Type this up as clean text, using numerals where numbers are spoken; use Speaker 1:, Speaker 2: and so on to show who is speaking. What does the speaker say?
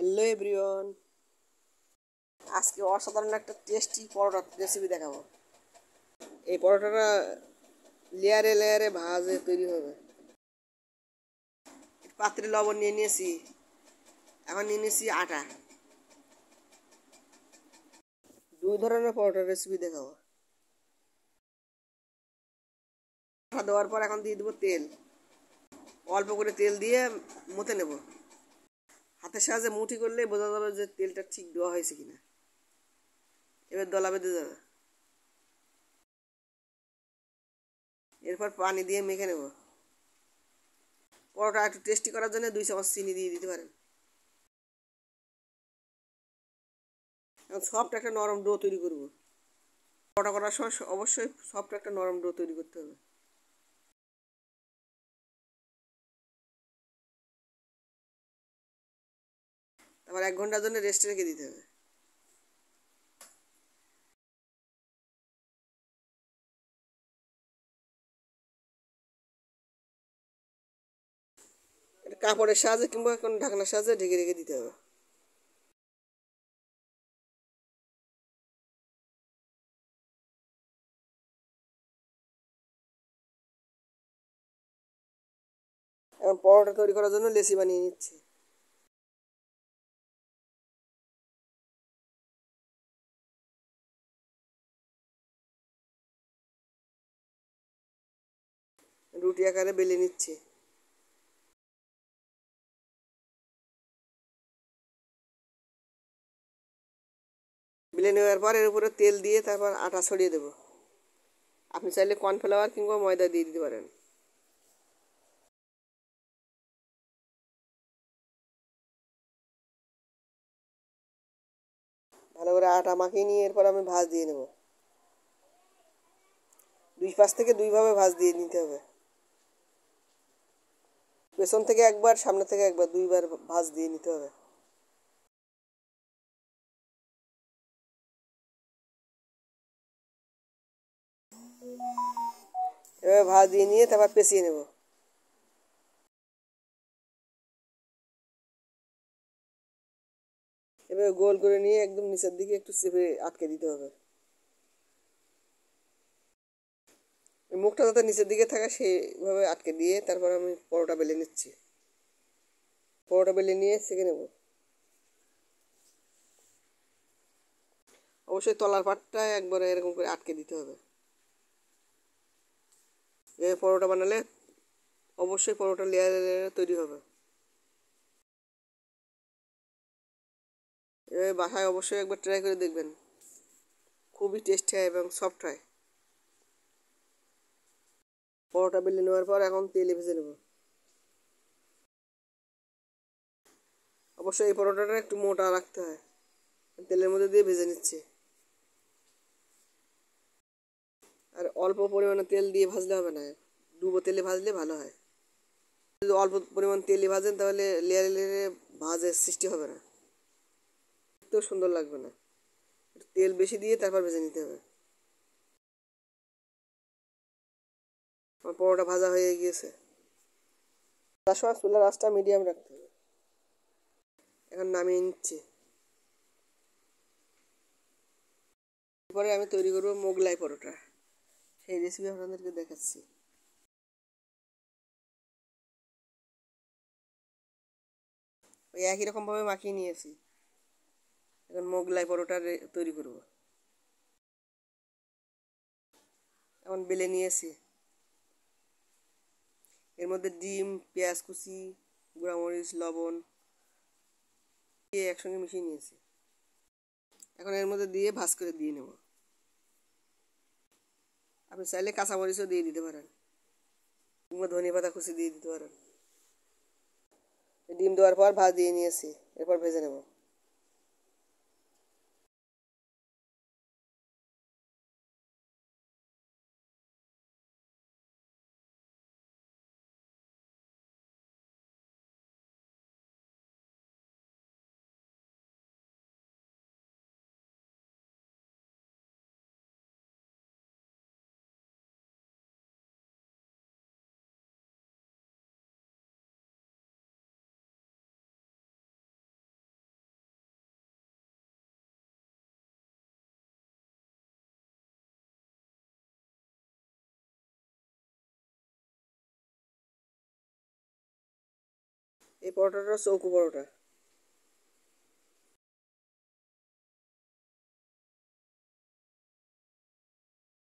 Speaker 1: Hello everyone, আজকে অসাধারণ একটা টেস্টি পরোটা রেসিপি দেখাবো। এই পরোটাটা লেয়ারে লেয়ারে ভাজে তৈরি হবে। পাত্রে লবণ নিয়ে নিয়েছি, এখন নিয়ে নিয়েছি আটা। দুই ধরনের পরোটার রেসিপি দেখাবো। আটা দেওয়ার পর এখন দিয়ে দেবো তেল। অল্প করে তেল দিয়ে মতে নেব। হাতের সাহায্যে মুঠি করলে বোঝা যাবে যে তেলটা ঠিক দেওয়া হয়েছে কিনা। এবার দলা বেঁধে যাবে। এরপর পানি দিয়ে মেখে নেব। পরোটা একটু টেস্টি করার জন্য 2 চামচ চিনি দিয়ে দিতে পারেন। এখন সফট একটা নরম ডো তৈরি করব। পরোটা করার সময় অবশ্যই সফট একটা নরম ডো তৈরি করতে হবে। তারপর 1 ঘন্টার জন্য রেস্টে রেখে দিতে হবে। এটা কাপড়ের সাহায্যে কিংবা কোনো ঢাকনার সাহায্যে ঢেকে রেখে দিতে হবে। এখন পরোটা তৈরি করার জন্য লেচি বানিয়ে নিচ্ছি। রুটি আকারে বেলে নিচ্ছি। বেলে নেওয়ার পর এর উপরে তেল দিয়ে তারপর আটা ছড়িয়ে দেবো। আপনি চাইলে কর্নফ্লাওয়ার কিংবা ময়দা দিয়ে দিতে পারেন। ভালো করে আটা মাখিয়ে নিয়ে এরপর আমি ভাঁজ দিয়ে নেব। 2 পাশ থেকে 2 ভাবে ভাঁজ দিয়ে নিতে হবে। পেছন থেকে একবার, সামনে থেকে একবার, 2 বার ভাঁজ দিয়ে নিতে হবে। এভাবে ভাঁজ দিয়ে নিয়ে তারপর পেঁচিয়ে নেব। এভাবে গোল করে নিয়ে একদম নিচের দিকে একটু চেপে আটকে দিতে হবে। মুখটা যাতে নিচের দিকে থাকে সেইভাবে আটকে দিয়ে তারপর আমি পরোটা বেলে নিচ্ছি। পরোটা বেলে নিয়ে সেঁকে নেব। অবশ্যই তলার পাটটা একবারে এরকম করে আটকে দিতে হবে। এভাবে পরোটা বানালে অবশ্যই পরোটা লেয়ারে লেয়ারে তৈরি হবে। এভাবে বাসায় অবশ্যই একবার ট্রাই করে দেখবেন। খুবই টেস্টি হয় এবং সফট হয়। পরোটা বেলে নেওয়ার পর এখন তেলে ভেজে নেব। অবশ্যই এই পরোটাটা একটু মোটা রাখতে হয়। তেলের মধ্যে দিয়ে ভেজে নিচ্ছি। আর অল্প পরিমাণে তেল দিয়ে ভাজলে হবে না, ডুবো তেলে ভাজলে ভালো হয়। যদি অল্প পরিমাণ তেলে ভাজেন তাহলে লেয়ারে লেয়ারে ভাজের সৃষ্টি হবে না, তো সুন্দর লাগবে না। তেল বেশি দিয়ে তারপর ভেজে নিতে হবে। আমার পরোটা ভাজা হয়ে গিয়েছে। তার সময় চুলার আঁচটা মিডিয়াম রাখতে হবে। এখন নামিয়ে নিচ্ছি। এরপরে আমি তৈরি করবো মোগলাই পরোটা। সেই রেসিপি আপনাদেরকে দেখাচ্ছি। ওই একই রকমভাবে মাখিয়ে নিয়েছি। এখন মোগলাই পরোটা তৈরি করব। এখন বেলে নিয়েছি। এর মধ্যে ডিম, পেঁয়াজ কুচি, গুঁড়ামরিচ, লবণ দিয়ে একসঙ্গে মিশিয়ে নিয়েছি। এখন এর মধ্যে দিয়ে ভাজ করে দিয়ে নেব। আপনি চাইলে কাঁচামরিচও দিয়ে দিতে পারেন কিংবা ধনিয়া পাতা কুচি দিয়ে দিতে পারেন। ডিম দেওয়ার পর ভাজ দিয়ে নিয়েছি, এরপর ভেজে নেব। এই পরোটাটা চৌকো পরোটা।